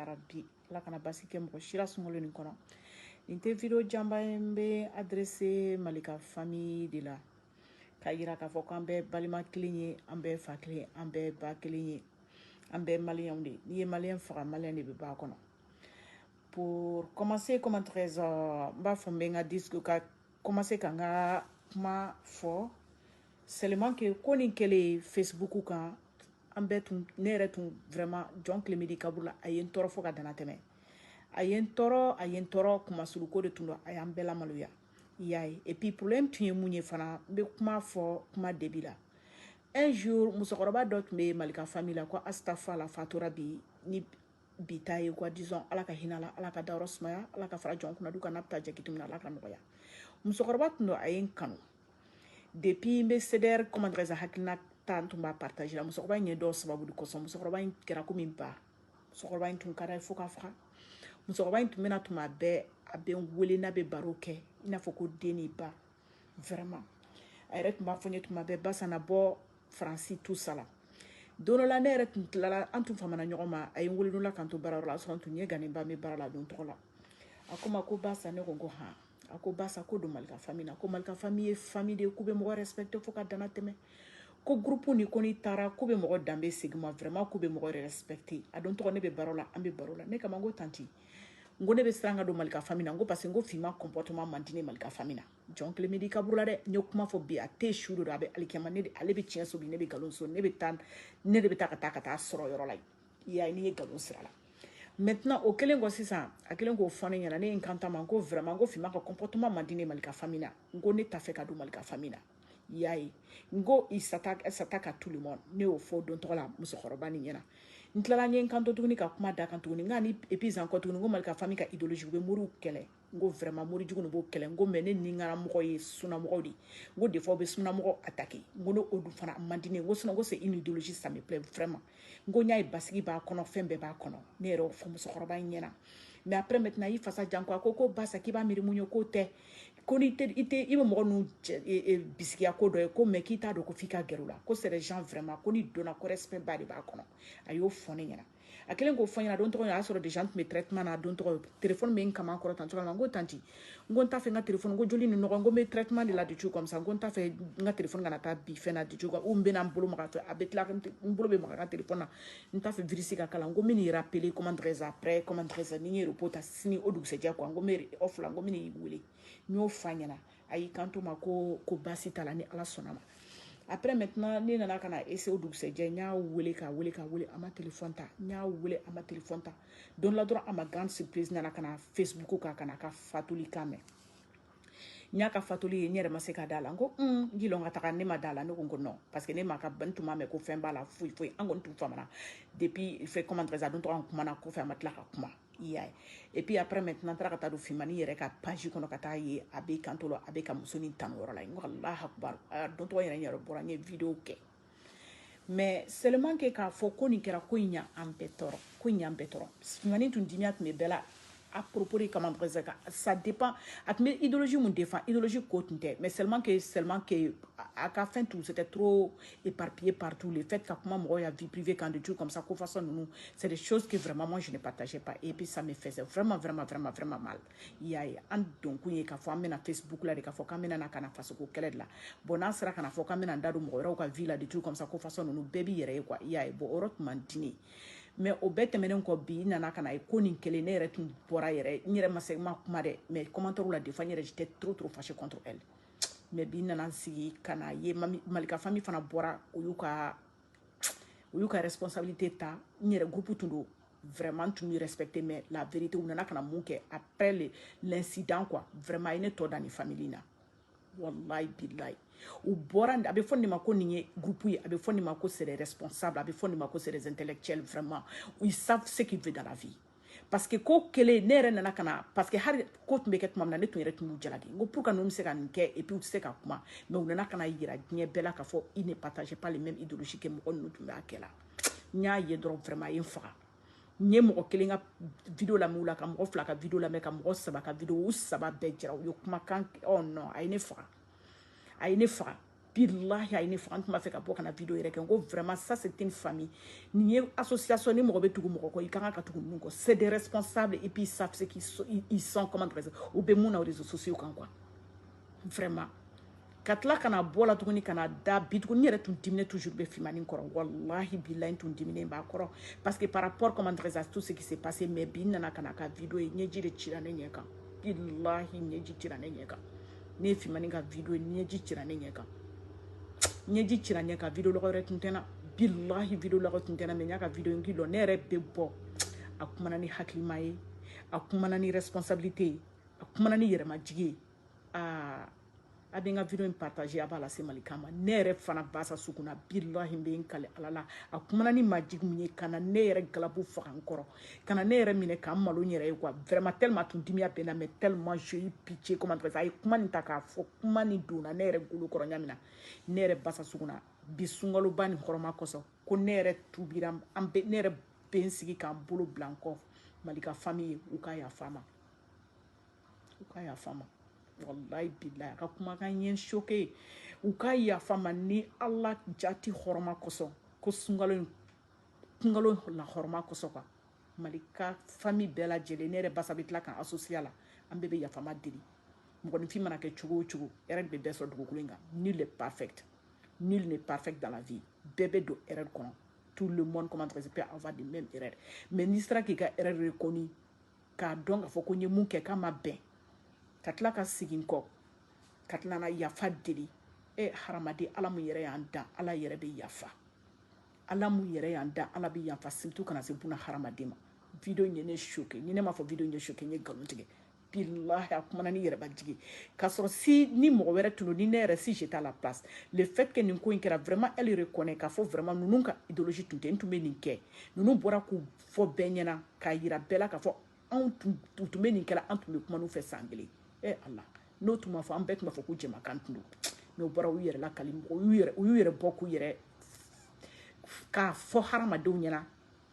yarabi ala kana basi kɛ mɔgɔ sira sunkalo nin kɔnɔ nin tɛ video jamba n bɛ adressé Malika famille de la ka yira k'a fɔ k'an bɛɛ balima kelen ye an bɛɛ fa kelen an bɛɛ ba kelen ye an bɛɛ maliyɛnw de n'i ye maliyɛn faga maliyɛn de bɛ bɔ a kɔnɔ pour commencer comme un trésor n b'a fɔ n bɛ n ka disque ka commencer ka n ka kuma fɔ seulement que ko nin kɛlen Facebook kan an bɛɛ tun ne yɛrɛ tun vraiment John Clemedy Kabula a ye n tɔɔrɔ fo ka dana tɛmɛ a ye n tɔɔrɔ kuma suruko de tun don a y'an bɛɛ lamaloya i y'a ye et puis problème tun ye mun ye fana n bɛ kuma fɔ kuma début la un jour musokɔrɔba dɔ tun bɛ Malika famille la ko Astafa la fatura bi ni bi ta ye quoi disons ala ka hinɛ la ala ka dayɔrɔ sumaya ala ka fara jɔn kunna du kana bɛ taa jɛkitu min na ala ka nɔgɔya musokɔrɔba tun don a ye n kanu depuis n bɛ CDR comment dirais-je hakilina ta n tun b'a partager la musokɔrɔba in ye dɔw sababu de kosɔn musokɔrɔba in kɛra komi n ba musokɔrɔba in tun ka d'a ye fo k'a faga musokɔrɔba in tun bɛna tuma bɛɛ a bɛ n wele n'a bɛ baro kɛ i n'a fɔ ko den ni ba vraiment a yɛrɛ tun b'a fɔ n ye tuma bɛɛ basa na bɔ Faransi tout ça la don dɔ la ne yɛrɛ tun tilala an tun famana ɲɔgɔn ma a ye n wele la k'an to baarayɔrɔ la a sɔrɔ n tun ye ganeba n bɛ baara la don tɔgɔ la a ko n ma ko basa ne ko n ko han a ko basa ko don Malika famille na ko Malika famille ye famille de ye k'u bɛ mɔgɔ respecté fo ka dana tɛmɛ ko groupe ni ko ni taara k'u bɛ mɔgɔ danbe segin ma vraiment k'u bɛ mɔgɔ respecté a don tɔgɔ ne bɛ baro la an bɛ baro la ne kama n ko tanti n ko ne bɛ siran ka don Malika famille na n ko parce que n ko finma comportement man di ne Malika famille na John Clemedy Kabula dɛ n ye kuma fɔ bi a tɛ su dɔ a bɛ alikɛma ale bɛ tiɲɛ so bi ne bɛ nkalon so ne de bɛ taa ka taa sɔrɔ yɔrɔ la i y'a ye n'i ye nkalon sira la maintenant o kelen kɔ sisan a kelen k'o fɔ ne ɲɛna ne ye n kanta ma n ko vraiment n ko finma ka comportement man di ne Malika famille na n ko ne t'a fɛ ka don Malika famille na i y'a ye n ko il s'attaque à tout le monde ne y'o fɔ don tɔgɔ la musokɔrɔba nin ɲɛna n tilala n ye n kanto tuguni ka kuma da kan tuguni n ka ni épuise encore tuguni n ko Malika famille ka idéologie u bɛ moriw kɛlɛ n ko vraiment mori jugu b'o kɛlɛ n ko mais ne ni n ka mɔgɔ ye sunamɔgɔw de n ko des fois u bɛ sunamɔgɔ attaquer n ko ne o dun fana man di ne ye n ko sinon n ko c'est une idéologie ça me plaît vraiment n ko n y'a ye basigi b'a kɔnɔ fɛn bɛɛ b'a kɔnɔ ne yɛrɛ y'o fɔ musokɔrɔba in ɲɛna mais après maintenant i fasa jan ko a ko basa k'i b'a miiri mun ye k'o tɛ ko i bɛ mɔgɔ ninnu bisigiya ko dɔ ye ko mais k'i t'a dɔn ko f'i ka gɛrɛ u la ko c'est des gens vraiment ko ni donna ko respect ba de b'a kɔnɔ a y'o fɔ ne ɲɛna a kelen k'o fɔ ɲɛna don tɔgɔ a y'a sɔrɔ des gens tun bɛ traitement na don tɔgɔ téléphone bɛ n kama kɔrɔ tan cogoya min na n ko tanti n ko n t'a fɛ n ka téléphone n ko joli ni nɔgɔ n ko n bɛ traitement de la du tout comme ça n ko n t'a fɛ n ka téléphone kana taa bi fɛn na du tout ou n bɛ na n bolo maga a bɛ tila n bolo bɛ maga n ka téléphone na n t'a fɛ virus ka kala n ko n bɛ n'i rappeler comment dirais-je après comment dirais-je ni n ye repos ta sini o dugusɛjɛ quoi n ko n bɛ off la n ko n bɛ n'i wele n y'o f'a ɲɛna a y'i kanto ma ko baasi t'a la ni ala sɔnna ma après maintenant ne nana ka na essayer o dugusɛjɛ n y'a wele k'a wele a ma téléphone ta n y'a wele a ma téléphone ta don la dɔrɔn a ma grande surprise nana ka na Facebook kan ka na ka fatuli kan mɛn n y'a ka fatuli ye n yɛrɛ ma se ka da la n ko jilɔn ka taga ne ma da la ne ko non parce que ne ma ka n tun m'a mɛn ko fɛn b'a la foyi an kɔni tun famana depuis fait comment dirais-je a don tɔgɔ an kumana kɔfɛ a ma tila ka kuma i y'a ye et puis après maintenant n taara ka taa don Filmani yɛrɛ ka page kɔnɔ ka taa ye a bɛ kanto la a bɛ ka muso nin tanu yɔrɔ la n ko Allahu Akbar a don tɔgɔ yɛrɛ n yɛrɛ bɔra n ye vidéo kɛ mais seulement que k'a fɔ ko nin kɛra ko in y'an bɛɛ tɔɔrɔ ko in y'an bɛɛ tɔɔrɔ Filmani tun dimiya tun bɛ bɛɛ la à propos de comment dirais-je ça dépend a tun bɛ idéologie mun défend idéologie ko tun tɛ mais seulement que a ka fɛn tout c'était trop éparpillé partout le fait ka kuma mɔgɔw ya vie privée quand des trucs comme ça ko façon ninnu c'est des choses que vraiment moi je ne partageais pas et puis ça me faisait vraiment mal i y'a ye an don kun ye k'a fɔ an bɛna Facebook la de k'a fɔ k'an bɛna na ka na fasoko kɛlɛ de la bon n'an sera ka na fɔ k'an bɛna da don mɔgɔ wɛrɛw ka vie la des trucs comme ça ko façon ninnu bɛɛ b'i yɛrɛ ye quoi i y'a ye bon o yɔrɔ tun man di ne ye mais o bɛɛ tɛmɛnen kɔ bi nana ka na ye ko nin kelen ne yɛrɛ tun bɔra yɛrɛ n yɛrɛ ma se ma kuma dɛ mais commentaire la des fois n yɛrɛ j'étais trop fâché contre elle mais bi nana sigi ka na ye Malika famille fana bɔra o y'u ka responsabilité ta n yɛrɛ groupe tun don vraiment tun bɛ respecté mais la vérité u nana ka na mun kɛ après l'incident quoi vraiment a ye ne tɔ da nin famille na wallahi billahi u bɔra a bɛ fɔ nin ma ko nin ye groupe ye a bɛ fɔ nin ma ko c'est des responsables a bɛ fɔ nin ma ko c'est des intellectuels vraiment ils savent ce qu'ils veulent dans la vie parce que ko kelen ne yɛrɛ nana ka na parce que hali ko tun bɛ kɛ tuma min na ne tun yɛrɛ tun b'u jalaki n ko pour que ninnu bɛ se ka nin kɛ et puis u tɛ se ka kuma mais u nana ka na yira diɲɛ bɛɛ la k'a fɔ ils ne partagent pas les mêmes idéologies que mɔgɔ ninnu tun b'a kɛ la n y'a ye dɔrɔn vraiment a ye n faga n ye mɔgɔ kelen ka vidéo lamɛn u la ka mɔgɔ fila ka vidéo lamɛn ka mɔgɔ saba ka vidéo u saba bɛɛ jira u ye kumakan oh non a ye ne faga billahi a ye ne faga n tun b'a fɛ ka bɔ ka na video yɛrɛ kɛ n ko vraiment ça c'est une famille nin ye association ni mɔgɔ bɛ tugu mɔgɔ kɔ i kan ka tugu ninnu kɔ c'est des responsables et puis ils savent ce qu'ils sont comment dire u bɛ mun na réseaux sociaux kan quoi vraiment ka tila ka na bɔ la tuguni ka na da bi tuguni n yɛrɛ tun diminen toujours bɛ Filmani kɔrɔ wallahi billahi n tun diminen b'a kɔrɔ parce que par rapport comment dire tout ce qui s'est passé mais bi n nana ka na ka video ye ɲɛji de cira ne ɲɛ kan billahi ɲɛji cira ne ɲɛ kan ne ye Filmani ka video ye ɲɛji cira ne ɲɛ kan ɲɛji cira ɲɛ kan video lɔgɔ yɛrɛ tun tɛ na billahi video lɔgɔ tun tɛ na mais n y'a ka video in kilo ne yɛrɛ bɛ bɔ a kumana ni hakilima ye a kumana ni responsabilité ye a kumana ni yɛrɛmajigi ye a bɛ n ka video in partager a b'a lase Malika ma ne yɛrɛ fana basa sugu na billahi n bɛ n kale ala la a kumana ni majigi mun ye ka na ne yɛrɛ galabu faga n kɔrɔ ka na ne yɛrɛ minɛ k'an malo n yɛrɛ ye quoi vraiment tellement tun dimiya bɛ n na mais tellement j'ai eu pitié comment dire ça a ye kuma nin ta k'a fɔ kuma nin donna ne yɛrɛ golo kɔrɔ ɲa min na ne yɛrɛ basa sugu na bi sunkaloba nin hɔrɔma kɔsɔn ko ne yɛrɛ tubira ne yɛrɛ bɛ n sigi k'an bolo bila n kɔ Malika famille ye u ka yafa n ma u ka yafa n ma wallahi billahi a ka kumakan ye choqué u ka yafa n ma ni ala jati hɔrɔma kɔsɔn ko sunkalo la hɔrɔma kɔsɔn quoi Malika famille bɛɛ lajɛlen ne yɛrɛ basa bɛ tila k'an associer la an bɛɛ bɛ yafama deli mɔgɔninfin mana kɛ cogo o cogo erreur bɛ bɛɛ sɔrɔ dugukolo in kan nul n'est parfait nul n'est parfait dans la vie bɛɛ bɛ don erreur kɔnɔ tout le monde comment dire peut avoir des mêmes erreurs mais n'i sera k'i ka erreur reconnu k'a dɔn k'a fɔ ko n ye mun kɛ k'a ma bɛn ka tila ka segin kɔ ka tila na yafa deli hadamaden ala mun yɛrɛ y'an dan ala yɛrɛ bɛ yafa ala mun yɛrɛ y'an dan ala bɛ yafa surtout kana se buna hadamaden ma video in ye ne choqué ni ne m'a fɔ video in ye choqué n ye nkalon tigɛ billahi a kumana ni yɛrɛbajigi k'a sɔrɔ si ni mɔgɔ wɛrɛ tun don ni ne yɛrɛ si j'étais à la place le fait que nin ko in kɛra vraiment elle reconnaît k'a fɔ vraiment ninnu ka idéologie tun tɛ n tun bɛ nin kɛ ninnu bɔra k'u fɔ bɛɛ ɲɛna k'a yira bɛɛ la k'a fɔ anw tun bɛ nin kɛra an tun bɛ kuma n'u fɛ san kelen ala n'o tun ma fɔ an bɛɛ tun b'a fɔ ko jɛmakan tun don n'o bɔra u yɛrɛ lakali u y'u yɛrɛ bɔ k'u yɛrɛ k'a fɔ hadamadenw ɲɛna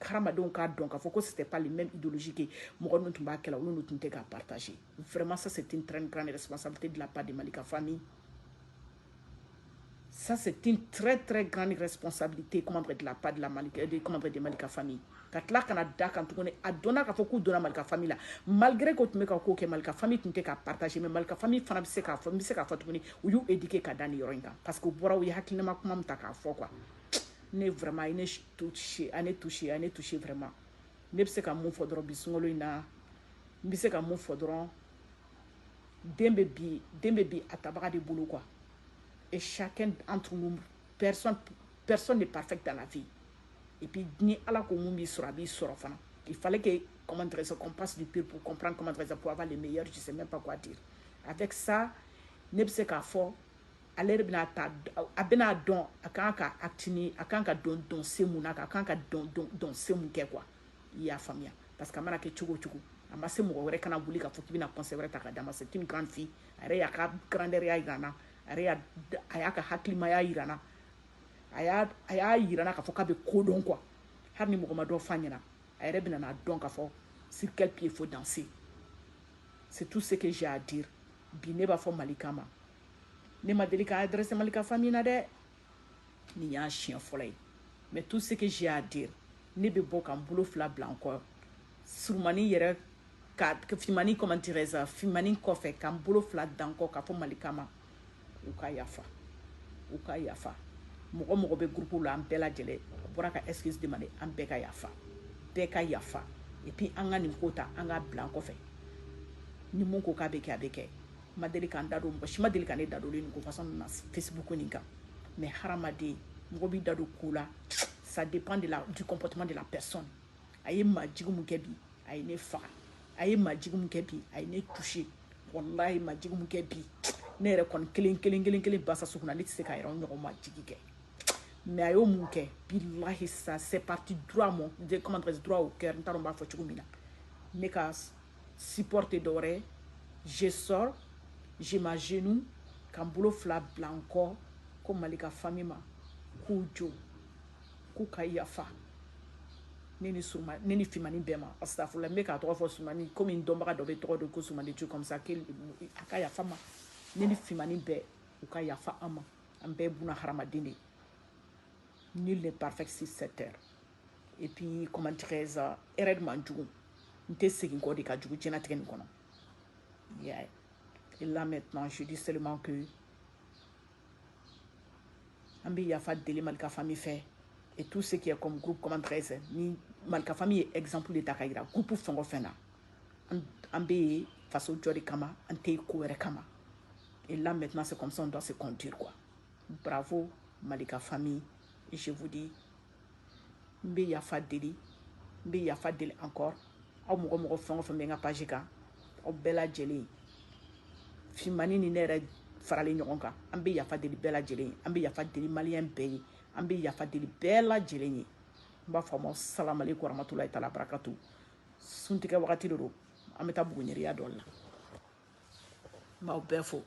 hadamadenw k'a dɔn k'a fɔ ko c'était pas les mêmes idéologies que mɔgɔ ninnu tun b'a kɛla olu tun tɛ k'a partager vraiment ça c'est une très grande responsabilité de la part de Malika famille ça c'est une très très grande responsabilité comment dire de la part de la Malika de Malika famille ka tila kana da kan tuguni a donna k'a fɔ k'u donna Malika famille la malgré que tun bɛ ka ko kɛ Malika famille tun tɛ k'a partager mais Malika famille fana bɛ se k'a fɔ n bɛ se k'a fɔ tuguni u y'u éduquer ka da nin yɔrɔ in kan parce que u bɔra u ye hakilinama kuma min ta k'a fɔ quoi ne vraiment a ye ne touché a ye ne touché vraiment ne bɛ se ka mun fɔ dɔrɔn bi sunkalo in na n bɛ se ka mun fɔ dɔrɔn den bɛ bi a tabaga de bolo quoi et chacun d'entre nous personne n'est parfait dans la vie et puis ni ala ko mun b'i sɔrɔ a b'i sɔrɔ fana il fallait que comment dire ça qu'on passe du pire pour comprendre comment dire ça pour avoir les meilleurs je sais même pas quoi dire avec ça ne bɛ se k'a fɔ ale yɛrɛ bɛna ta a bɛna dɔn a kan ka actini a kan ka dɔn se mun na a kan ka dɔn se mun kɛ quoi i y'a faamuya parce que a mana kɛ cogo o cogo a ma se mɔgɔ wɛrɛ kana wuli k'a fɔ k'i bɛna conseil wɛrɛ ta k'a d'a ma c'est une grande fille a yɛrɛ y'a ka grandeur y'a jira n na a y'a ka hakilimaya jira n na a y'a jira n na k'a fɔ k'a bɛ ko dɔn quoi hali ni mɔgɔ ma dɔ f'a ɲɛna a yɛrɛ bɛna n'a dɔn k'a fɔ sur quel pied il faut danser c'est tout ce que j'ai à dire bi ne b'a fɔ Malika ma ne ma deli k'a adressé Malika famille na dɛ nin y'a siɲɛ fɔlɔ ye mais tout ce que j'ai à dire ne bɛ bɔ k'an bolo fila bila n kɔ surumani yɛrɛ ka Filmani comment dirais ça Filmani kɔfɛ k'an bolo fila da n kɔ k'a fɔ Malika ma u ka yafa mɔgɔ bɛ groupe la an bɛɛ lajɛlen a bɔra ka excuse demander an bɛɛ ka yafa et puis an ka nin ko ta an k'a bila an kɔfɛ ni mun ko k'a bɛ kɛ a bɛ kɛ ma deli k'an da don mɔgɔ si ma deli ka ne da don nin ko façon na Facebook nin kan mais hadamaden mɔgɔ b'i da don ko la ça dépend du comportement de la personne a ye majigu mun kɛ bi a ye ne faga a ye majigu mun kɛ bi a ye ne touché wallahi majigu mun kɛ bi ne yɛrɛ kɔni kelen basa sugu na ne tɛ se ka yɛrɛ ɲɔgɔn majigi kɛ mais a y'o mun kɛ billahi ça c'est parti droit comment dire droit au cœur n t'a dɔn n b'a fɔ cogo min na ne ka support tɛ dɔwɛrɛ ye je sors je m'agenouille k'an bolo fila bila n kɔ ko Malika famille ma k'u jɔ k'u ka yafa ne ni Filmani bɛɛ ma astafurlah n bɛ k'a tɔgɔ fɔ Filmani komi n dɔnbaga dɔ bɛ tɔgɔ dɔn ko Filmani tu comme ça a ka yafa ma ne ni Filmani bɛɛ u ka yafa an ma an bɛɛ buna hadamaden de nul n'est parfait sur cette terre et puis comment dirais-je erreur de man jugu n tɛ segin kɔ de ka jugu diɲɛnatigɛ nin kɔnɔ yeah. Et là maintenant je dis seulement que an bɛ yafa deli Malika famille fɛ et tout ce qui est comme groupe comment dirais-je ni Malika famille ye exemple de ta ka yira groupe fɛn o fɛn na an bɛ yen faso jɔ de kama an tɛ yen ko wɛrɛ kama et là maintenant c'est comme ça on doit se conduire quoi. Bravo Malika famille et je vous dis n bɛ yafa deli encore aw mɔgɔ fɛn o fɛn bɛ n ka page kan aw bɛɛ lajɛlen Fimani ni ne yɛrɛ faralen ɲɔgɔn kan an bɛ yafa deli bɛɛ lajɛlen an bɛ yafa deli maliyɛn bɛɛ ye an bɛ yafa deli bɛɛ lajɛlen ye n b'a fɔ a ma salamu aleykum warahmatulahi taala barakatu suntigɛ wagati de don an bɛ taa buguɲɛriya dɔ la n b'aw bɛɛ fo